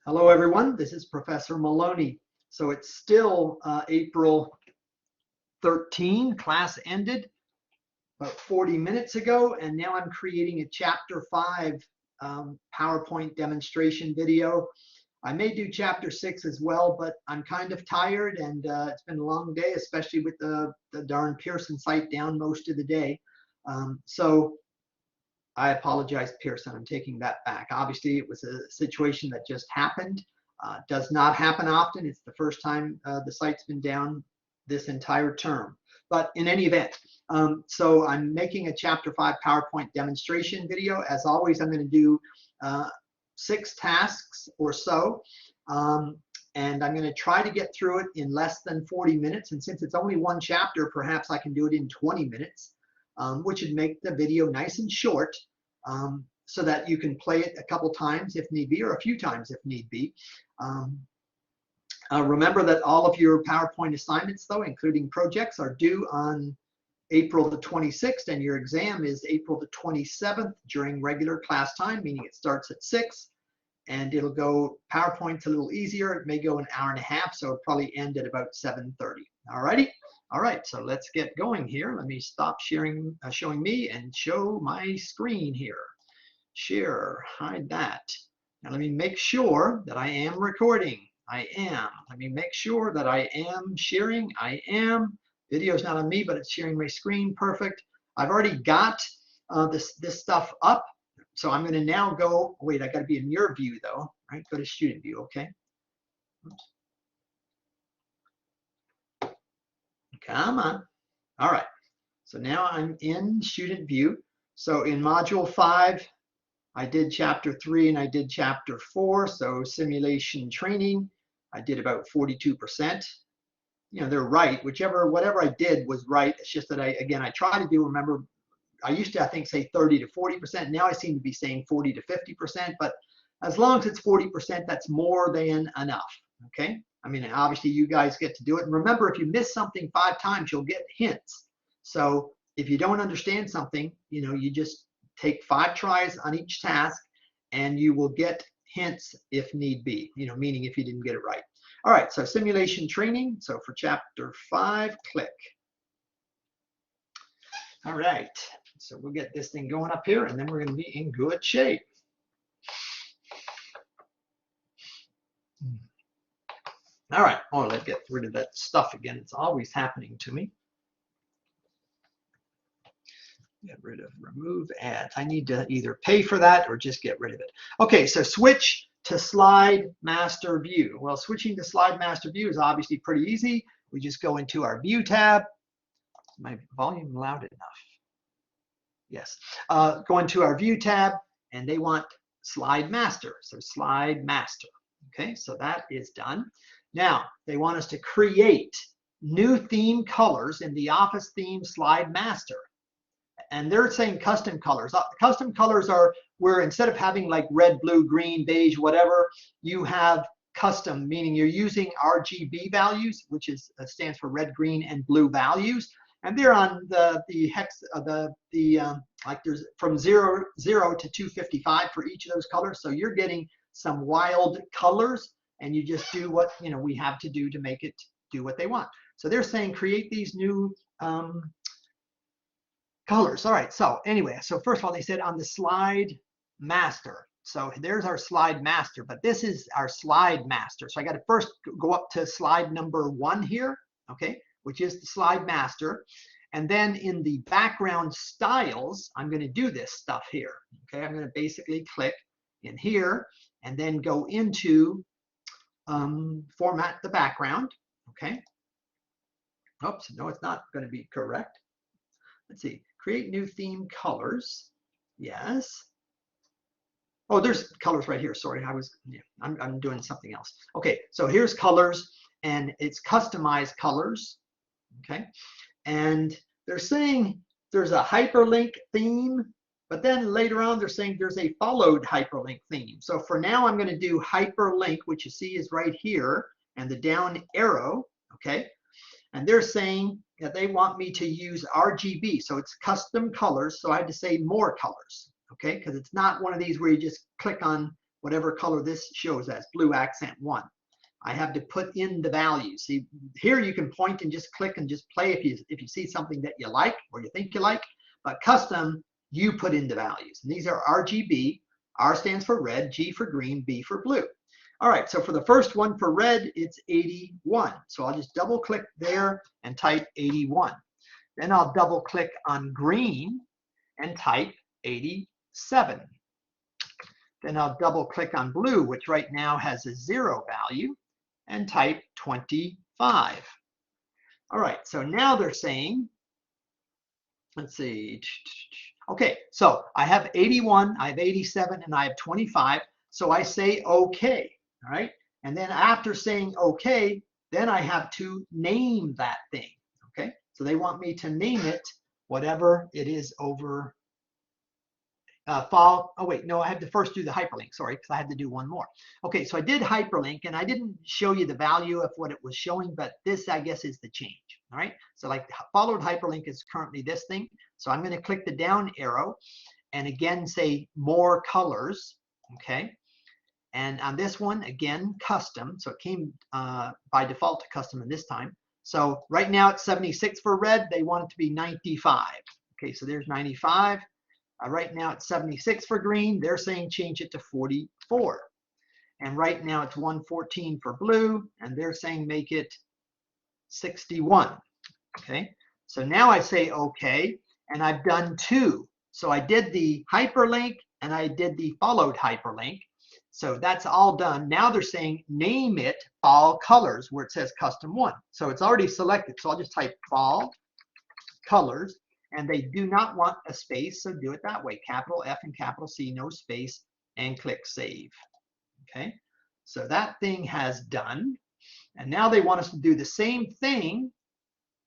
Hello, everyone. This is Professor Maloney. So it's still April 13. Class ended about 40 minutes ago, and now I'm creating a Chapter 5 PowerPoint demonstration video. I may do Chapter 6 as well, but I'm kind of tired, and it's been a long day, especially with the darn Pearson site down most of the day. So I apologize, Pearson. I'm taking that back. Obviously, it was a situation that just happened. Does not happen often. It's the first time the site's been down this entire term. But in any event, so I'm making a Chapter 5 PowerPoint demonstration video. As always, I'm going to do 6 tasks or so. And I'm going to try to get through it in less than 40 minutes. And since it's only one chapter, perhaps I can do it in 20 minutes. Which would make the video nice and short so that you can play it a couple times if need be, or a few times if need be. Remember that all of your PowerPoint assignments, though, including projects, are due on April the 26th, and your exam is April the 27th during regular class time, meaning it starts at 6, and it'll go, PowerPoint's a little easier. It may go an hour and a half, so it'll probably end at about 7:30. All righty? All right, so let's get going here. Let me stop sharing, showing me and show my screen here. Share, hide that. Now let me make sure that I am recording. I am. Let me make sure that I am sharing. I am. Video's not on me, but it's sharing my screen. Perfect. I've already got this stuff up. So I'm going to now go, wait, I got to be in your view though, right? Go to student view, okay? Oops. Come on. All right. So now I'm in student view. So in module 5, I did chapter 3 and I did chapter 4. So simulation training, I did about 42%. You know, they're right. Whatever I did was right. It's just that I try to do, remember, I used to, I think, say 30 to 40%. Now I seem to be saying 40 to 50%, but as long as it's 40%, that's more than enough, okay? I mean, obviously you guys get to do it. And remember, if you miss something 5 times, you'll get hints. So if you don't understand something, you know, you just take 5 tries on each task and you will get hints if need be, you know, meaning if you didn't get it right. All right, so simulation training. So for chapter 5, click. All right, so we'll get this thing going up here and then we're going to be in good shape. All right, oh, let's get rid of that stuff again. It's always happening to me. Get rid of remove ads. I need to either pay for that or just get rid of it. Okay, so switch to slide master view. Well, switching to slide master view is obviously pretty easy. We just go into our view tab. Is my volume loud enough? Yes. Go into our view tab and they want slide master. So slide master. Okay, so that is done. Now, they want us to create new theme colors in the Office theme slide master. And they're saying custom colors. Custom colors are where instead of having like red, blue, green, beige, whatever, you have custom, meaning you're using RGB values, which stands for red, green, and blue values. And they're on the hex, like there's from 0 to 255 for each of those colors. So you're getting some wild colors, and you just do what, you know, we have to do to make it do what they want. So they're saying create these new colors. All right, so anyway, so first of all, they said on the slide master. So there's our slide master, but this is our slide master. So I got to first go up to slide number 1 here, okay, which is the slide master. And then in the background styles, I'm going to do this stuff here. Okay, I'm going to basically click in here and then go into format the background. Okay. Oops, no, it's not going to be correct. Let's see. Create new theme colors. Yes. Oh, there's colors right here. Sorry, I'm doing something else. Okay, so here's colors, and it's customized colors. Okay, and they're saying there's a hyperlink theme, but then later on they're saying there's a followed hyperlink theme. So for now, I'm going to do hyperlink, which you see is right here, and the down arrow. Okay, and they're saying that they want me to use RGB, so it's custom colors. So I had to say more colors. Okay, because it's not one of these where you just click on whatever color this shows as, blue accent 1. I have to put in the values. See, here you can point and just click and just play if you see something that you like or you think you like, but custom, you put in the values. And these are RGB. R stands for red, G for green, B for blue. All right, so for the first one for red, it's 81. So I'll just double click there and type 81. Then I'll double click on green and type 87. Then I'll double click on blue, which right now has a 0 value, and type 25. All right, so now they're saying, let's see. Okay, so I have 81, I have 87, and I have 25. So I say okay, all right? And then after saying okay, then I have to name that thing, okay? So they want me to name it whatever it is over fall. Oh wait, no, I had to first do the hyperlink, sorry, because I had to do one more. Okay, so I did hyperlink, and I didn't show you the value of what it was showing, but this, I guess, is the change. All right, so like followed hyperlink is currently this thing. So I'm going to click the down arrow and again say more colors. Okay, and on this one, again, custom. So it came by default to custom in this time. So right now it's 76 for red. They want it to be 95. Okay, so there's 95. Right now it's 76 for green. They're saying change it to 44. And right now it's 114 for blue, and they're saying make it 61. Okay, so now I say okay, and I've done 2. So I did the hyperlink and I did the followed hyperlink. So that's all done. Now they're saying name it fall colors where it says custom 1. So it's already selected. So I'll just type fall colors, and they do not want a space, so do it that way. Capital F and capital C, no space, and click save. Okay, so that thing has done. And now they want us to do the same thing,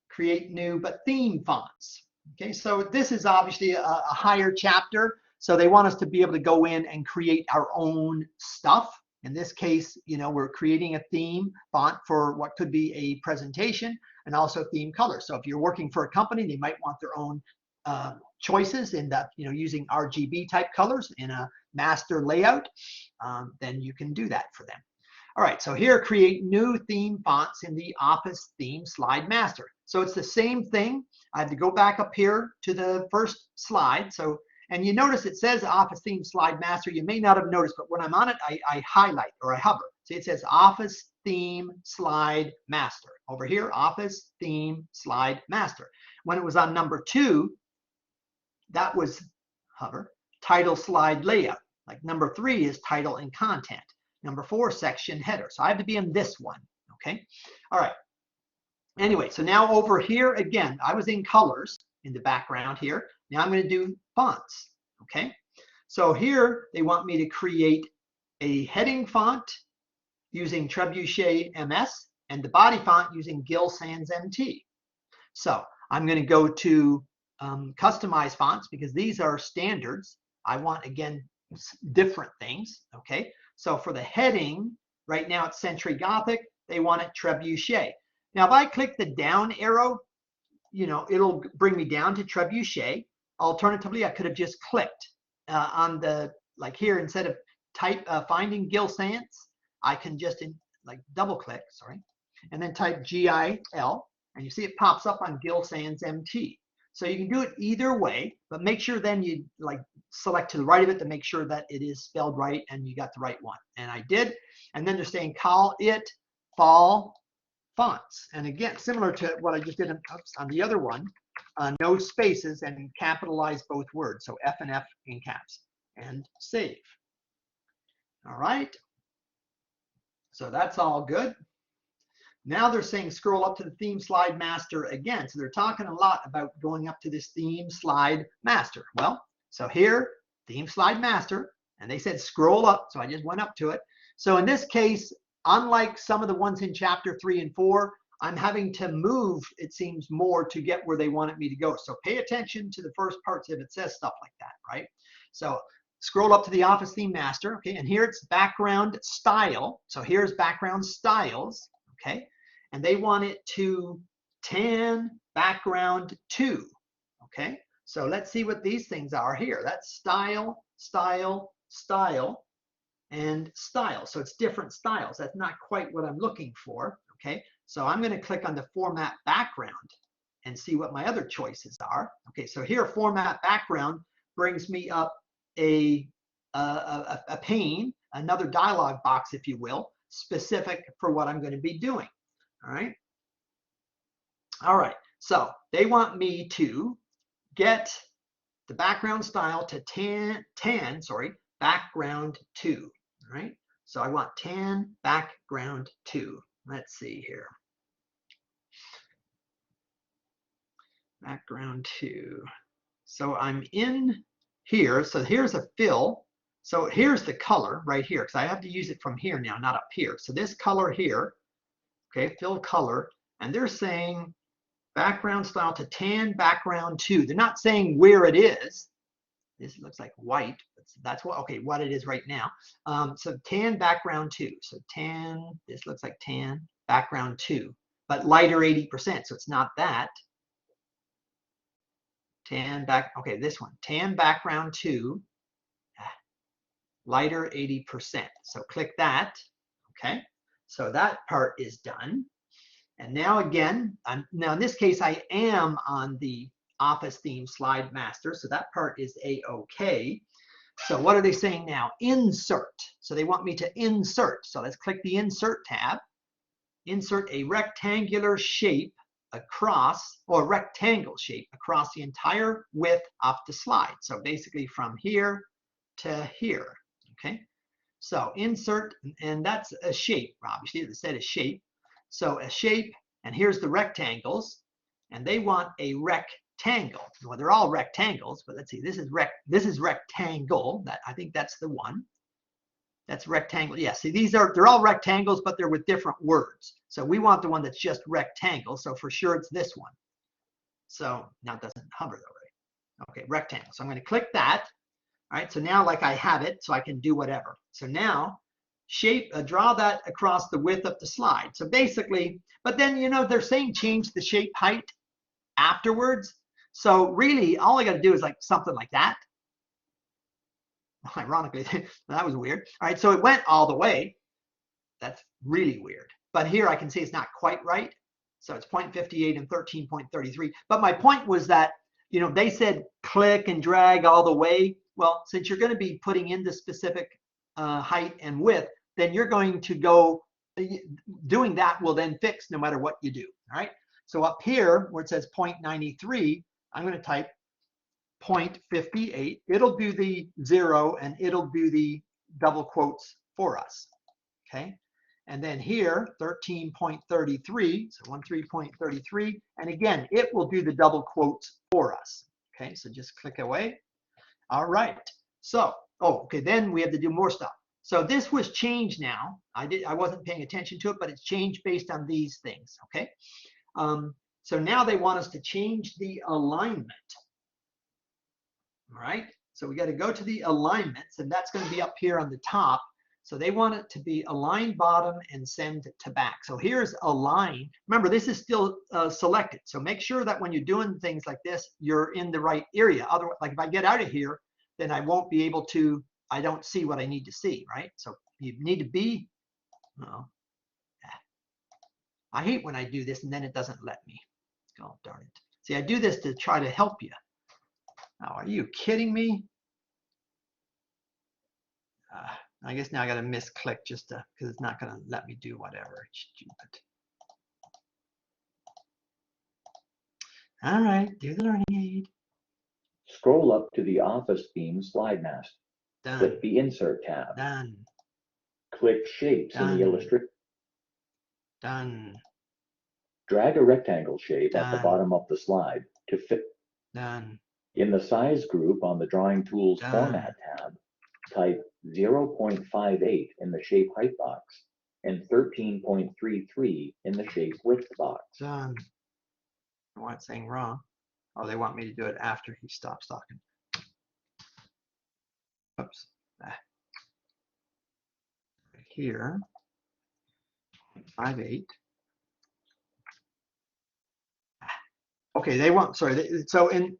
create new but theme fonts. Okay, so this is obviously a higher chapter. So they want us to be able to go in and create our own stuff. In this case, you know, we're creating a theme font for what could be a presentation, and also theme colors. So if you're working for a company, they might want their own choices in that, you know, using RGB type colors in a master layout, then you can do that for them. All right, so here, create new theme fonts in the Office Theme Slide Master. So it's the same thing. I have to go back up here to the first slide. So, and you notice it says Office Theme Slide Master. You may not have noticed, but when I'm on it, I highlight or I hover. See, it says Office Theme Slide Master. Over here, Office Theme Slide Master. When it was on number 2, that was hover, Title Slide Layout. Like number 3 is Title and Content. Number 4, Section Header. So I have to be in this one, okay? All right. Anyway, so now over here, again, I was in colors in the background here. Now I'm going to do fonts, okay? So here, they want me to create a heading font using Trebuchet MS and the body font using Gill Sans MT. So I'm going to go to customize fonts because these are standards. I want, again, different things, okay? So for the heading, right now it's Century Gothic. They want it Trebuchet. Now, if I click the down arrow, you know, it'll bring me down to Trebuchet. Alternatively, I could have just clicked on the, like here, instead of finding Gill Sans, I can just like double click, sorry, and then type GIL, and you see it pops up on Gill Sans MT. So you can do it either way, but make sure then you like select to the right of it to make sure that it is spelled right and you got the right one. And I did. And then they're saying call it fall fonts. And again, similar to what I just did on the other one, no spaces and capitalize both words. So F and F in caps, and save. All right. So that's all good. Now they're saying scroll up to the theme slide master again. So they're talking a lot about going up to this theme slide master. Well, so here, theme slide master, and they said scroll up. So I just went up to it. So in this case, unlike some of the ones in chapter 3 and 4, I'm having to move, it seems, more to get where they wanted me to go. So pay attention to the first parts if it says stuff like that, right? So scroll up to the Office Theme Master, okay? And here it's background style. So here's background styles, okay? And they want it to tan background 2, okay? So let's see what these things are here. That's style, style, style. and styles. So it's different styles. That's not quite what I'm looking for. Okay, so I'm going to click on the format background and see what my other choices are. Okay, so here format background brings me up a pane, another dialog box, if you will, specific for what I'm going to be doing. All right. All right. So they want me to get the background style to tan, background 2. All right. So I want tan background 2. Let's see here. Background 2. So I'm in here. So here's a fill. So here's the color right here, because I have to use it from here now, not up here. So this color here, okay, fill color, and they're saying background style to tan background 2. They're not saying where it is. This looks like white. That's what, okay, what it is right now. So tan background 2. So tan, this looks like tan background 2, but lighter 80%. So it's not that. Tan back, okay, this one, tan background 2, lighter 80%. So click that, okay? So that part is done. And now again, now in this case, I am on the Office theme slide master, so that part is a-okay. So what are they saying now? Insert. So they want me to insert. So let's click the Insert tab. Insert a rectangular shape across, or rectangle shape across the entire width of the slide. So basically from here to here, okay? So insert, and that's a shape, obviously, it said a shape. So a shape, and here's the rectangles, and they want a rectangle. Well, they're all rectangles, but let's see, this is rectangle. That, I think that's the one. That's rectangle. Yeah, see, they're all rectangles, but they're with different words. So we want the one that's just rectangle. So for sure it's this one. So now it doesn't hover though, right? Okay, rectangle. So I'm going to click that. All right, so now like I have it, so I can do whatever. So now shape, draw that across the width of the slide. So basically, but then, you know, they're saying change the shape height afterwards. So really, all I got to do is like something like that. Ironically, that was weird. All right, so it went all the way. That's really weird. But here I can see it's not quite right. So it's 0.58 and 13.33. But my point was that, you know, they said click and drag all the way. Well, since you're going to be putting in the specific height and width, then you're going to go, doing that will then fix no matter what you do. All right. So up here where it says 0.93, I'm going to type 0.58. It'll do the 0 and it'll do the double quotes for us. Okay. And then here, 13.33, so 13.33. And again, it will do the double quotes for us. Okay, so just click away. All right. So, oh, okay, then we have to do more stuff. So this was changed now. I wasn't paying attention to it, but it's changed based on these things. Okay. So now they want us to change the alignment. All right. So we got to go to the alignments, and that's going to be up here on the top. So they want it to be align bottom and send to back. So here's align. Remember, this is still selected. So make sure that when you're doing things like this, you're in the right area. Otherwise, like if I get out of here, then I won't be able to, I don't see what I need to see, right? So you need to be, oh, I hate when I do this and then it doesn't let me. Oh, darn it. See, I do this to try to help you. Now, are you kidding me? I guess now I got to misclick just to, because it's not going to let me do whatever. It's stupid. All right, do the learning aid. Scroll up to the Office theme slide master. Done. Click the Insert tab. Done. Click Shapes in the illustration. Done. Drag a rectangle shape Done. at the bottom of the slide to fit. Done. In the Size group on the Drawing Tools Done. Format tab, type 0.58 in the Shape Height box and 13.33 in the Shape Width box. Done. What's saying wrong? Oh, they want me to do it after he stops talking. Oops. Here, 0.58. Okay, they want, sorry,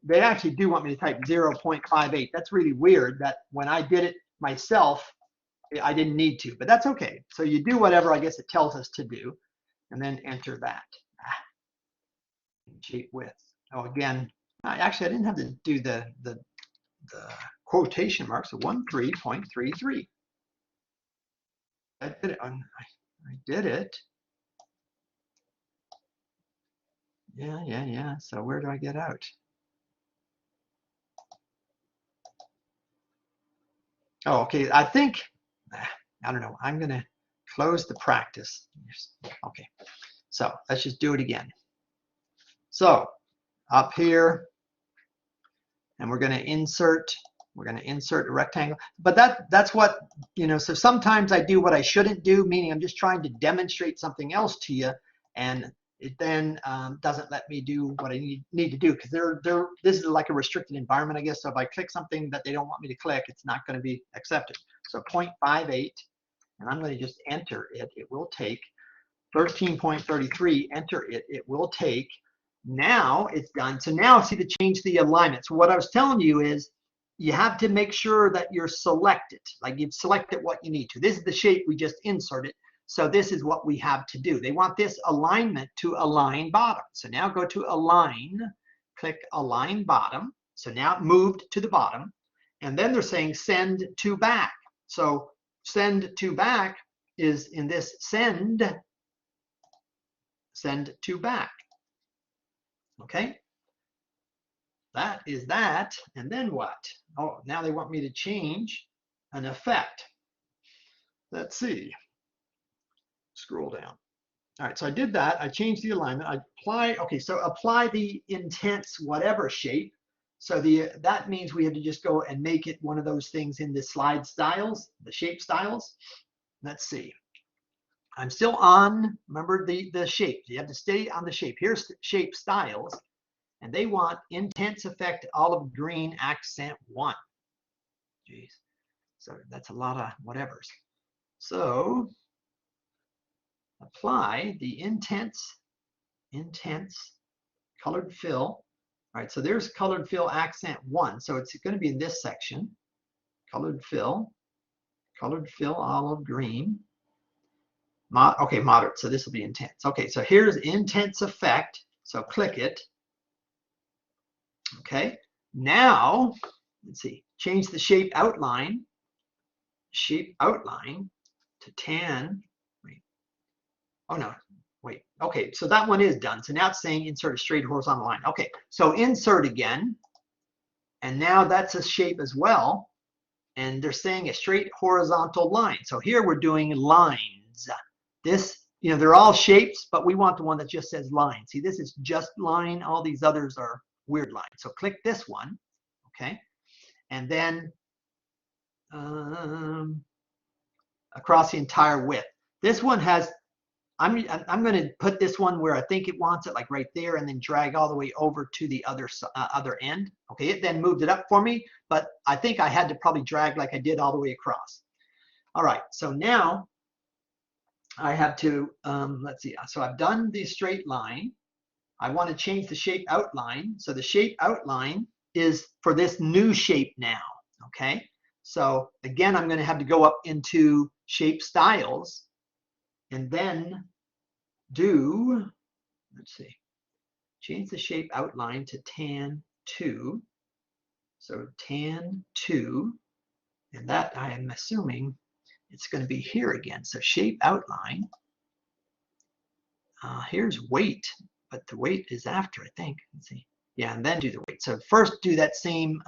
they actually do want me to type 0.58. That's really weird that when I did it myself, I didn't need to, but that's okay. So you do whatever I guess it tells us to do, and then enter that. Shape width. Oh, again, actually I didn't have to do the quotation marks. So 13.33. I did it. I did it. Yeah. So where do I get out? Oh, okay. I think, I don't know. I'm going to close the practice. Okay. So let's just do it again. So up here, and we're going to insert a rectangle. But that's what, so sometimes I do what I shouldn't do, meaning I'm just trying to demonstrate something else to you, and it then doesn't let me do what I need to do, because this is like a restricted environment, I guess. So if I click something that they don't want me to click, it's not going to be accepted. So 0.58, and I'm going to just enter it. It will take 13.33, enter it. It will take. Now it's done. So now see to change the alignment. So what I was telling you is you have to make sure that you're selected, like you've selected what you need to. This is the shape we just inserted. So this is what we have to do. They want this alignment to align bottom. So now go to align, click align bottom. So now it moved to the bottom. And then they're saying send to back. So send to back is in this send to back. Okay, that is that. And then what? Oh, now they want me to change an effect. Let's see. Scroll down. All right, so I did that. I changed the alignment. I apply. Okay, so apply the intense whatever shape. So that means we had to just go and make it one of those things in the slide styles, the shape styles. Let's see. I'm still on. Remember the shape. You have to stay on the shape. Here's shape styles. And they want intense effect olive green accent 1. Jeez. So that's a lot of whatevers. So apply the intense colored fill. All right, so there's colored fill accent 1. So it's going to be in this section. Colored fill olive green. Okay, moderate. So this will be intense. Okay, so here's intense effect. So click it. Okay, now let's see, change the shape outline to tan. Wait, oh no, wait. Okay, so that one is done. So now it's saying insert a straight horizontal line. Okay, so insert again, and now that's a shape as well, and they're saying a straight horizontal line. So here we're doing lines. This, they're all shapes, but we want the one that just says line. See, this is just line. All these others are weird lines. So click this one, okay, and then across the entire width. This one has, I'm going to put this one where I think it wants it, like right there, and then drag all the way over to the other end. Okay, it then moved it up for me, but I think I had to probably drag like I did all the way across. All right, so now I have to, let's see, so I've done the straight line. I want to change the shape outline. So the shape outline is for this new shape now, okay? So again, I'm going to have to go up into shape styles and then do, let's see, change the shape outline to tan 2. So tan 2, and that I am assuming it's going to be here again. So shape outline. Here's weight, but the weight is after, I think. Let's see. Yeah, and then do the weight. So first do that same,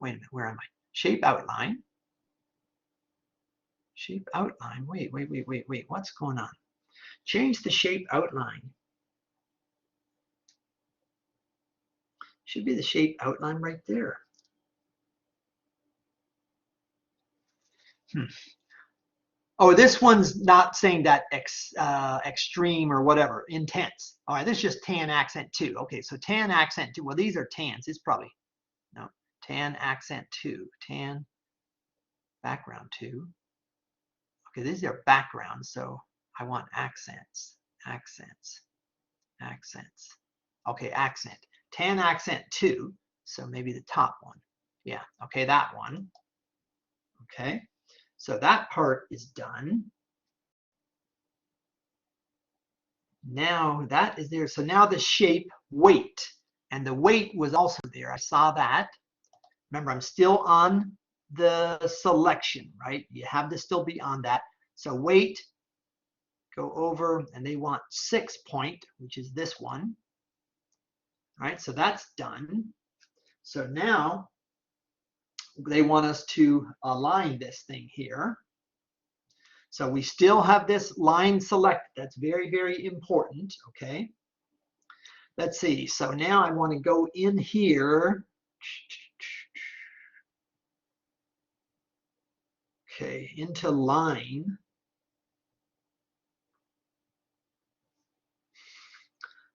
wait a minute, where am I? Shape outline. Shape outline. Wait, what's going on? Change the shape outline. Should be the shape outline right there. Oh, this one's not saying that extreme or whatever, intense. All right, this is just tan accent 2. Okay, so tan accent 2. Well, these are tans. It's probably, no, tan accent 2. Tan background 2. Okay, these are backgrounds, so I want accents. Okay, accent. Tan accent 2, so maybe the top one. Yeah, okay, that one. Okay. So that part is done. Now that is there. So now the shape weight, and the weight was also there. I saw that. Remember, I'm still on the selection, right? You have to still be on that. So weight, go over, and they want 6 point, which is this one. All right, so that's done. So now they want us to align this thing here. So we still have this line selected. That's very, very important, okay? Let's see, so now I want to go in here. Okay, into line.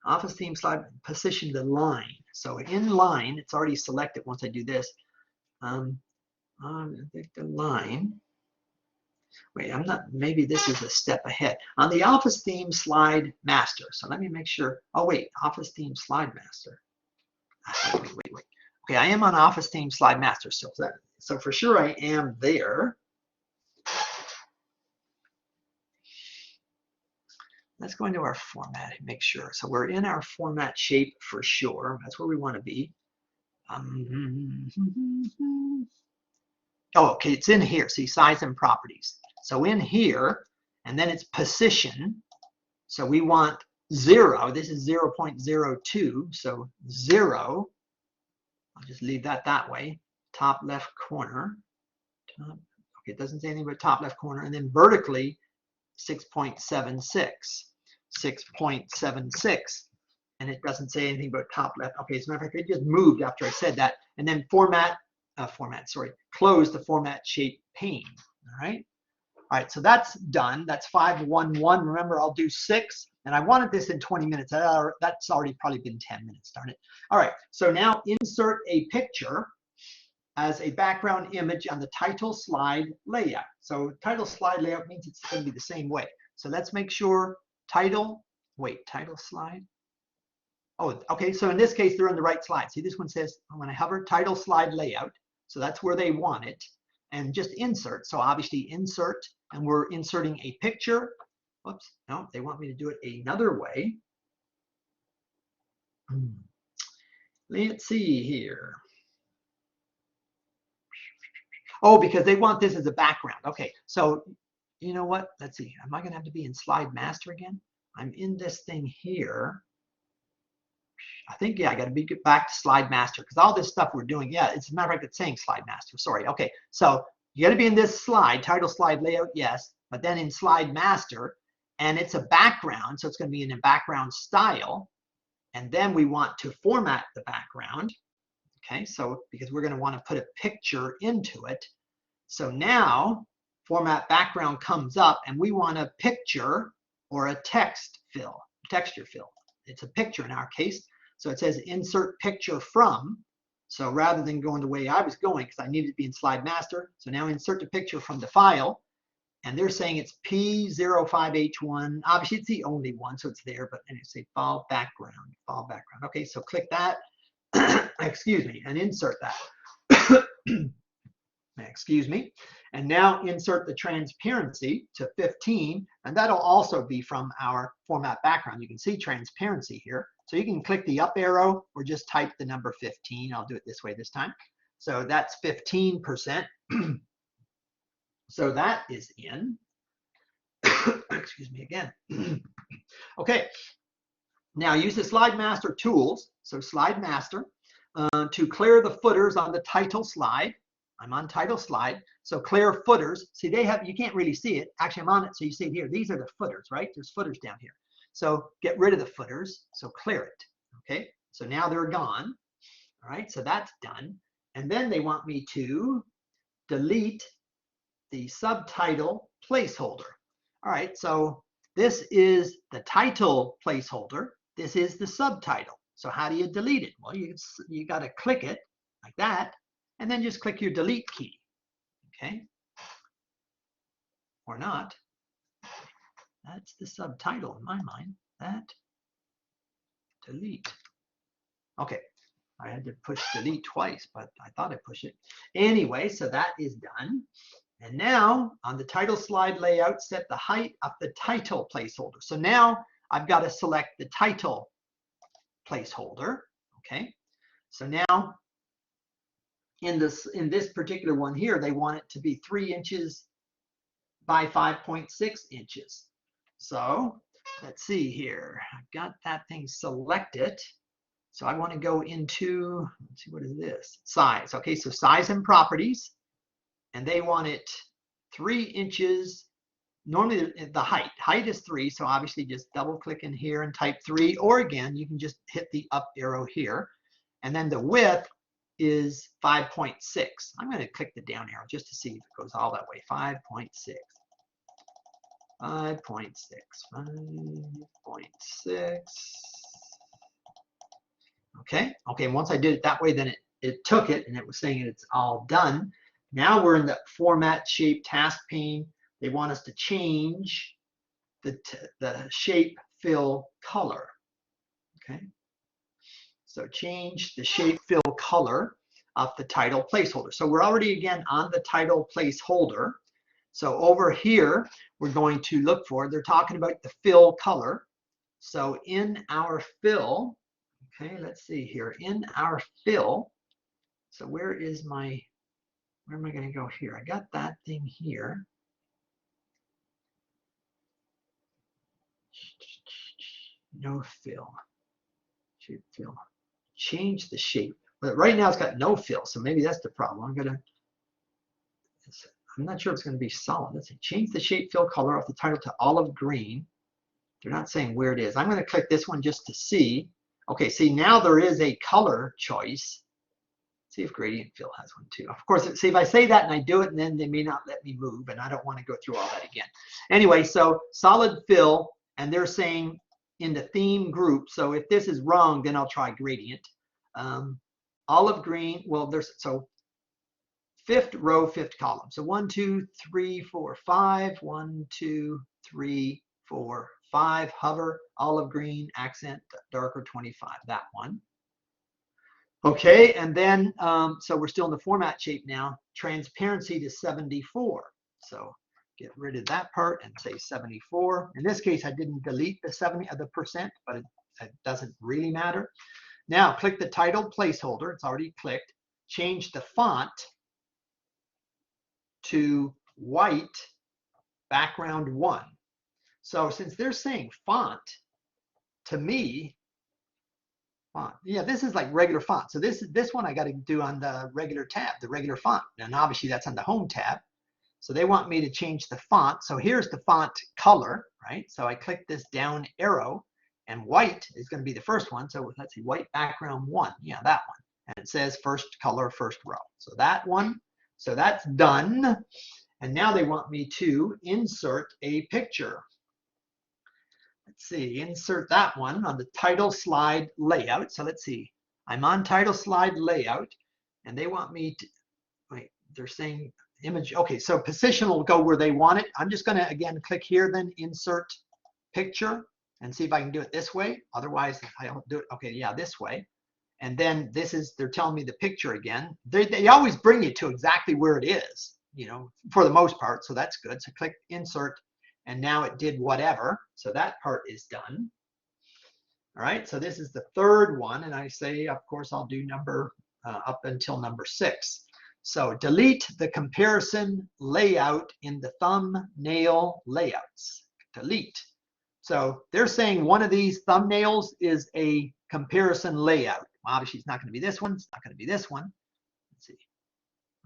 Office theme slide, position the line. So in line, it's already selected once I do this. I think the line. Wait, I'm not, maybe this is a step ahead. On the Office theme slide master. So let me make sure. Oh, wait, Office theme slide master. Wait. Okay, I am on Office theme slide master still. So for sure I am there. Let's go into our format and make sure. So we're in our format shape for sure. That's where we want to be. Oh, okay, it's in here. See, size and properties. So in here, and then it's position. So we want 0. This is 0.02. So 0. I'll just leave that way. Top left corner. Okay, it doesn't say anything but top left corner. And then vertically, 6.76. 6.76. And it doesn't say anything about top left. Okay, as a matter of fact, it just moved after I said that. And then close the format shape pane. All right. All right, so that's done. That's 511. Remember, I'll do 6. And I wanted this in 20 minutes. That's already probably been 10 minutes, darn it. All right, so now insert a picture as a background image on the title slide layout. So title slide layout means it's going to be the same way. So let's make sure title slide. Oh, okay, so in this case, they're on the right slide. See, this one says, when I hover, title slide layout. So that's where they want it. And just insert. So obviously insert, and we're inserting a picture. Whoops, no, they want me to do it another way. Let's see here. Oh, because they want this as a background. Okay, so you know what? Let's see. Am I going to have to be in slide master again? I'm in this thing here. I think, yeah, I got to get back to slide master because all this stuff we're doing, yeah, it's a matter of fact, it's saying slide master. Sorry. Okay, so you got to be in this slide, title slide layout, yes, but then in slide master, and it's a background, so it's going to be in a background style, and then we want to format the background. Okay, so because we're going to want to put a picture into it. So now format background comes up, and we want a picture or a texture fill. It's a picture in our case. So it says insert picture from. So rather than going the way I was going, because I needed to be in slide master, so now insert the picture from the file. And they're saying it's P05H1. Obviously, it's the only one, so it's there. But anyway, say file background. Okay, so click that. Excuse me, and insert that. Excuse me. And now insert the transparency to 15, and that'll also be from our format background. You can see transparency here. So you can click the up arrow or just type the number 15. I'll do it this way this time. So that's 15%. So that is in. Excuse me again. Okay. Now use the Slide Master tools. So Slide Master to clear the footers on the title slide. I'm on title slide. So clear footers. See, they have, you can't really see it. Actually, I'm on it. So you see it here. These are the footers, right? There's footers down here. So get rid of the footers. So clear it. Okay. So now they're gone. All right. So that's done. And then they want me to delete the subtitle placeholder. All right. So this is the title placeholder. This is the subtitle. So how do you delete it? Well, you got to click it like that, and then just click your delete key. Okay. Or not. That's the subtitle in my mind. That delete. Okay. I had to push delete twice, but I thought I pushed it. Anyway, so that is done. And now on the title slide layout, set the height of the title placeholder. So now I've got to select the title placeholder. Okay. So now in this particular one here, they want it to be 3 inches by 5.6 inches. So let's see here. I've got that thing selected. So I want to go into, let's see, what is this? Size. Okay, so size and properties. And they want it 3 inches. Normally the height is 3. So obviously just double click in here and type 3. Or again, you can just hit the up arrow here. And then the width is 5.6. I'm going to click the down arrow just to see if it goes all that way. 5.6. 5.6. 5.6. Okay. Okay. Once I did it that way, then it took it and it was saying it's all done. Now we're in the format shape task pane. They want us to change the shape fill color. Okay. So change the shape fill color of the title placeholder. So we're already again on the title placeholder. So over here, we're going to look for, they're talking about the fill color. So in our fill, okay, let's see here, in our fill, so where am I going to go here? I got that thing here. No fill, shape fill, change the shape. But right now it's got no fill, so maybe that's the problem. I'm not sure it's going to be solid. Let's see, change the shape fill color of the title to olive green. They're not saying where it is. I'm going to click this one just to see. Okay, see now there is a color choice. See if gradient fill has one too. Of course, see if I say that and I do it, and then they may not let me move, and I don't want to go through all that again. Anyway, so solid fill, and they're saying in the theme group. So if this is wrong, then I'll try gradient. Olive green. Well, there's so fifth row, fifth column. So 1, 2, 3, 4, 5. 1, 2, 3, 4, 5. Hover, olive green, accent, darker 25. That one. Okay, and then, so we're still in the format shape now. Transparency to 74. So get rid of that part and say 74. In this case, I didn't delete the 70%, but it doesn't really matter. Now click the title placeholder. It's already clicked. Change the font to white background 1. So since they're saying font, to me, font, yeah, this is like regular font. So this one I got to do on the regular tab, the regular font. And obviously that's on the home tab. So they want me to change the font. So here's the font color, right? So I click this down arrow, and white is going to be the first one. So let's see, white background 1. Yeah, that one. And it says first color, first row. So that one. So that's done. And now they want me to insert a picture. Let's see, insert that one on the title slide layout. So let's see, I'm on title slide layout, and they want me to, wait, they're saying image. Okay, so position will go where they want it. I'm just going to, again, click here, then insert picture, and see if I can do it this way. Otherwise, I don't do it. Okay, yeah, this way. And then this is, they're telling me the picture again. They always bring you to exactly where it is, you know, for the most part. So that's good. So click insert, and now it did whatever. So that part is done. All right, so this is the third one. And I say, of course, I'll do number up until number 6. So delete the comparison layout in the thumbnail layouts. Delete. So they're saying one of these thumbnails is a comparison layout. Obviously, it's not going to be this one. It's not going to be this one. Let's see.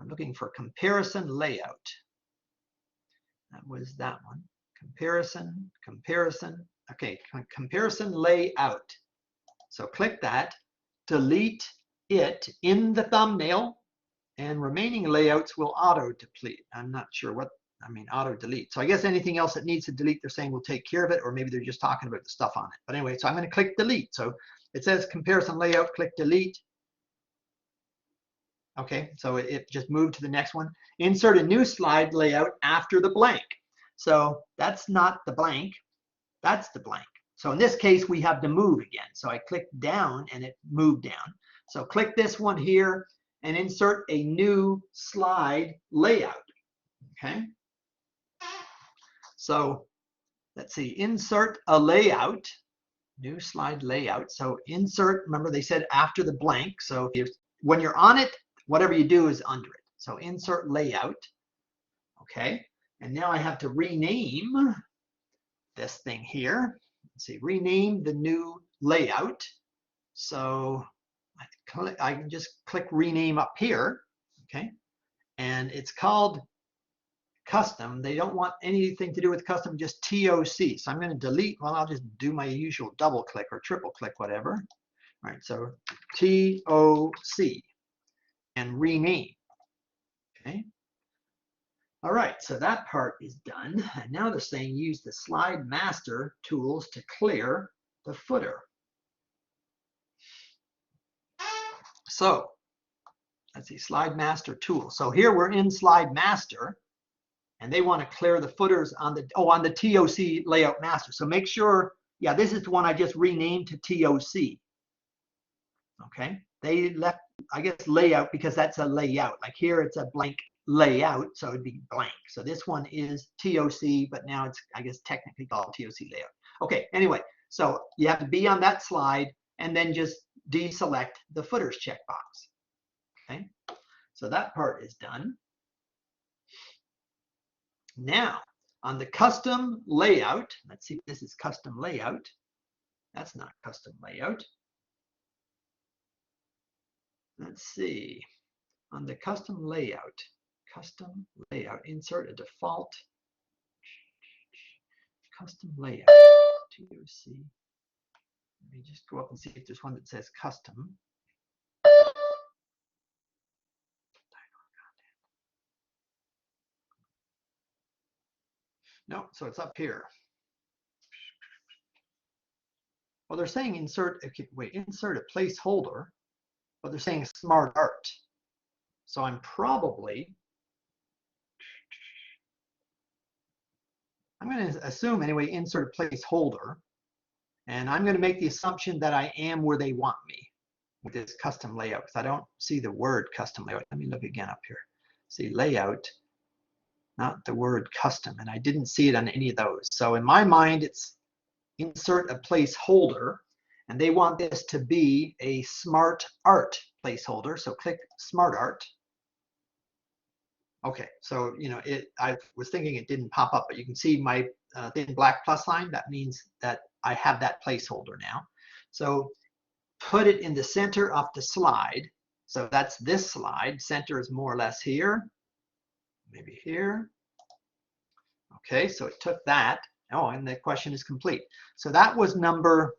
I'm looking for comparison layout. That was that one. Comparison, comparison. Okay, comparison layout. So click that. Delete it in the thumbnail, and remaining layouts will auto-deplete. I'm not sure what, I mean, auto-delete. So I guess anything else that needs to delete, they're saying we'll take care of it, or maybe they're just talking about the stuff on it. But anyway, so I'm going to click delete. So it says comparison layout, click delete. Okay, so it just moved to the next one. Insert a new slide layout after the blank. So that's not the blank, that's the blank. So in this case, we have to move again. So I clicked down and it moved down. So click this one here and insert a new slide layout. Okay. So let's see, insert a layout, new slide layout. So insert, remember they said after the blank. So when you're on it, whatever you do is under it. So insert layout. Okay. And now I have to rename this thing here. Let's see, rename the new layout. So I can just click rename up here. Okay. And it's called custom. They don't want anything to do with custom, just TOC. So I'm going to delete, well, I'll just do my usual double click or triple click, whatever. All right, so TOC and rename. Okay. All right, so that part is done. And now they're saying use the slide master tools to clear the footer. So let's see, slide master tool. So here we're in slide master. And they want to clear the footers on the TOC layout master. So make sure, yeah, this is the one I just renamed to TOC. Okay, they left, I guess, layout because that's a layout. Like here, it's a blank layout, so it'd be blank. So this one is TOC, but now it's, I guess, technically called TOC layout. Okay, anyway, so you have to be on that slide and then just deselect the footers checkbox. Okay, so that part is done. Now, on the custom layout, let's see if this is custom layout. That's not custom layout. Let's see. On the custom layout, insert a default custom layout. TOC. Let me just go up and see if there's one that says custom. No, so it's up here. Well, they're saying insert, okay, wait, insert a placeholder, but they're saying smart art. So I'm going to assume anyway, insert a placeholder. And I'm going to make the assumption that I am where they want me with this custom layout, because I don't see the word custom layout. Let me look again up here. See layout, not the word custom, and I didn't see it on any of those. So in my mind, it's insert a placeholder, and they want this to be a smart art placeholder. So click smart art. Okay, so I was thinking it didn't pop up, but you can see my thin black plus sign. That means that I have that placeholder now. So put it in the center of the slide. So that's this slide. Center is more or less here, maybe here. Okay, so it took that. Oh, and the question is complete. So that was number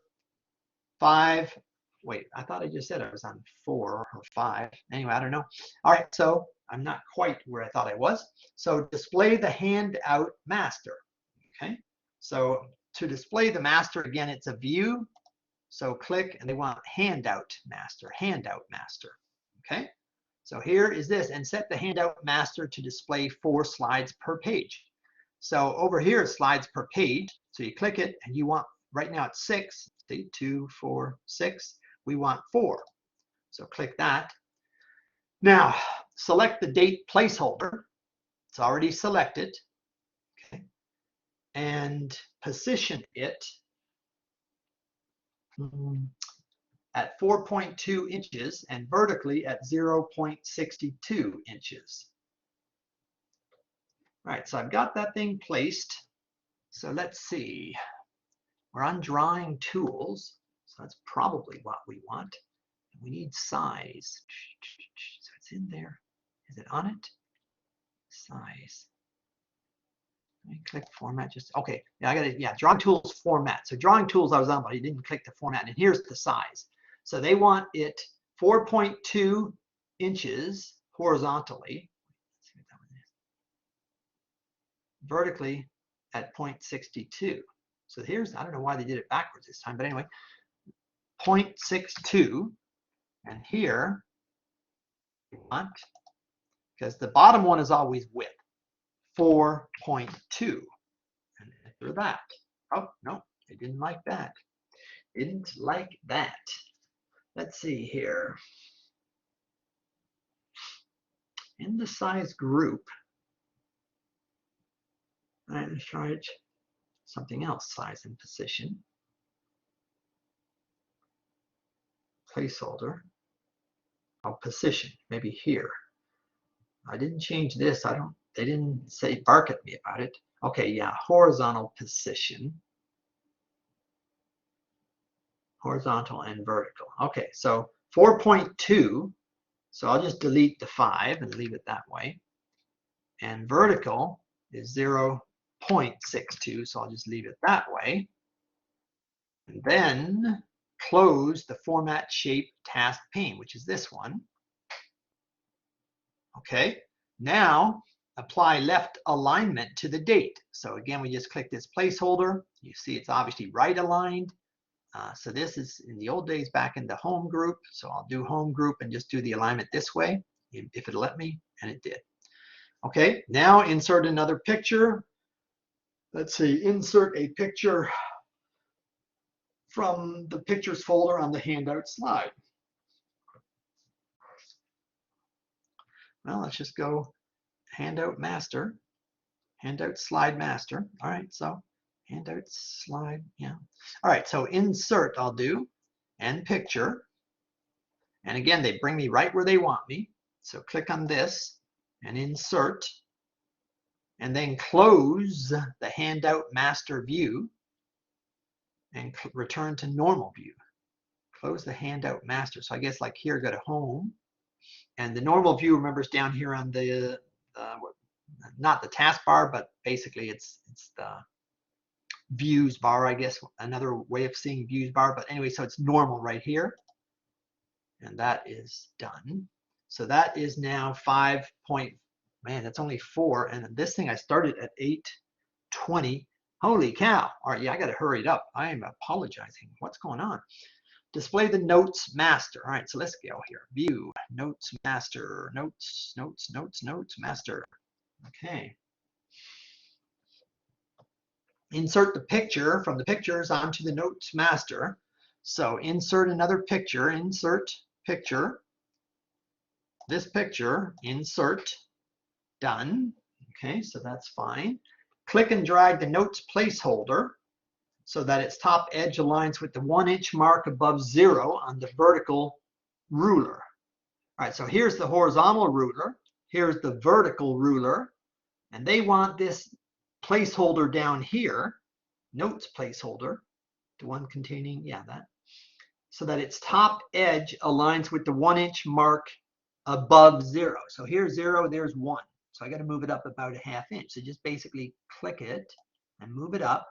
5. Wait, I thought I just said I was on 4 or 5. Anyway, I don't know. All right, so I'm not quite where I thought I was. So display the handout master. Okay, so to display the master, again, it's a view. So click, and they want handout master. Okay, so here is this, and set the handout master to display 4 slides per page. So over here is slides per page. So you click it, and you want, right now it's 6. See, 2, 4, 6. We want 4. So click that. Now select the date placeholder. It's already selected. Okay, and position it at 4.2 inches and vertically at 0.62 inches. All right, so I've got that thing placed. So let's see. We're on drawing tools. So that's probably what we want. We need size. So it's in there. Is it on it? Size. Let me click format. Just okay. Yeah, I got it. Yeah, drawing tools format. So drawing tools I was on, but I didn't click the format. And here's the size. So they want it 4.2 inches horizontally. Let's see what that one is. Vertically at 0.62. So here's, I don't know why they did it backwards this time, but anyway, 0.62. And here we want, because the bottom one is always width, 4.2. And after that, oh, no, they didn't like that. Didn't like that. Let's see here. In the size group, All right, let's try it. Something else, size and position. Placeholder. Oh, position, maybe here. I didn't change this. They didn't say bark at me about it. Okay, yeah, horizontal position. Horizontal and vertical. Okay, so 4.2. So I'll just delete the 5 and leave it that way. And vertical is 0.62, so I'll just leave it that way. And then close the format shape task pane, which is this one. Okay, now apply left alignment to the date. So again, we just click this placeholder. You see it's obviously right aligned. So this is in the old days back in the home group. So I'll do home group and just do the alignment this way, if it'll let me, and it did. Okay, now insert another picture. Let's see, insert a picture from the pictures folder on the handout slide. Well, let's just go handout master, handout slide master. All right, so handout slide, yeah. All right, so insert I'll do, and picture. And again, they bring me right where they want me. So click on this and insert, and then close the handout master view and return to normal view. Close the handout master. So I guess like here, go to home. And the normal view, remember, is down here on the, not the taskbar, but basically it's the views bar, I guess, another way of seeing views bar. But anyway, so it's normal right here. And that is done. So that is now 5. Man, that's only 4. And this thing I started at 8:20. Holy cow. All right, yeah, I got to hurry it up. I am apologizing. What's going on? Display the notes master. All right, so let's go here. View, notes master, notes, master. Okay. Insert the picture from the pictures onto the notes master. So insert another picture, insert picture. This picture, insert, done. Okay, so that's fine. Click and drag the notes placeholder so that its top edge aligns with the 1-inch mark above 0 on the vertical ruler. All right, so here's the horizontal ruler, here's the vertical ruler, and they want this placeholder down here, notes placeholder, the one containing, yeah, that, so that its top edge aligns with the 1-inch mark above 0. So here's 0, there's 1. So I got to move it up about a 1/2 inch. So just basically click it and move it up.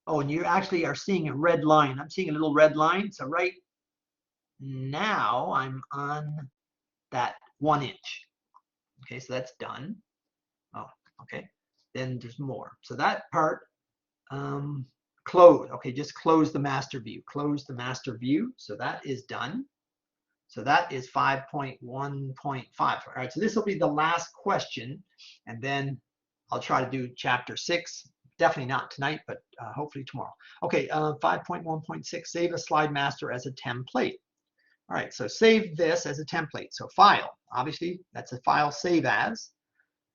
Oh, and you actually are seeing a red line. I'm seeing a little red line. So right now I'm on that 1 inch. Okay, so that's done. Oh, okay. Then there's more. So that part, close. Okay, just close the master view. Close the master view. So that is done. So that is 5.1.5. All right, so this will be the last question, and then I'll try to do chapter 6. Definitely not tonight, but hopefully tomorrow. Okay, 5.1.6, save a slide master as a template. All right, so save this as a template. So file, obviously, that's a file save as.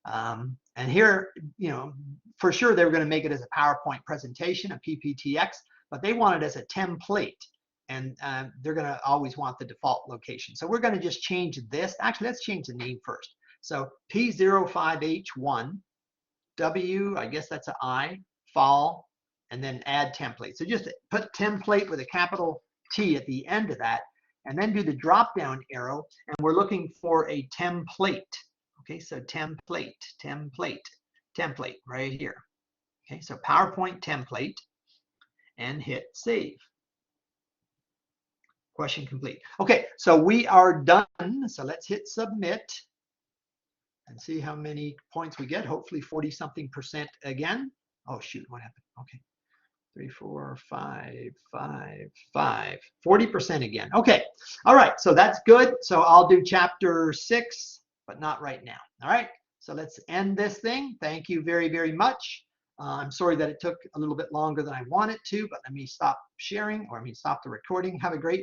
And here, you know, for sure they were going to make it as a PowerPoint presentation, a PPTX, but they want it as a template. And they're going to always want the default location. So we're going to just change this. Actually, let's change the name first. So P05H1, W, I guess that's an I, file, and then add template. So just put template with a capital T at the end of that, and then do the drop down arrow, and we're looking for a template. Okay, so template right here. Okay, so PowerPoint template, and hit save. Question complete. Okay, so we are done. So let's hit submit and see how many points we get. Hopefully 40-something% again. Oh shoot, what happened? Okay, 3, 4, 5, 40% again. Okay, all right, so that's good. So I'll do chapter 6, but not right now. All right, so let's end this thing. Thank you very, very much. I'm sorry that it took a little bit longer than I wanted to, but let me stop sharing, or stop the recording. Have a great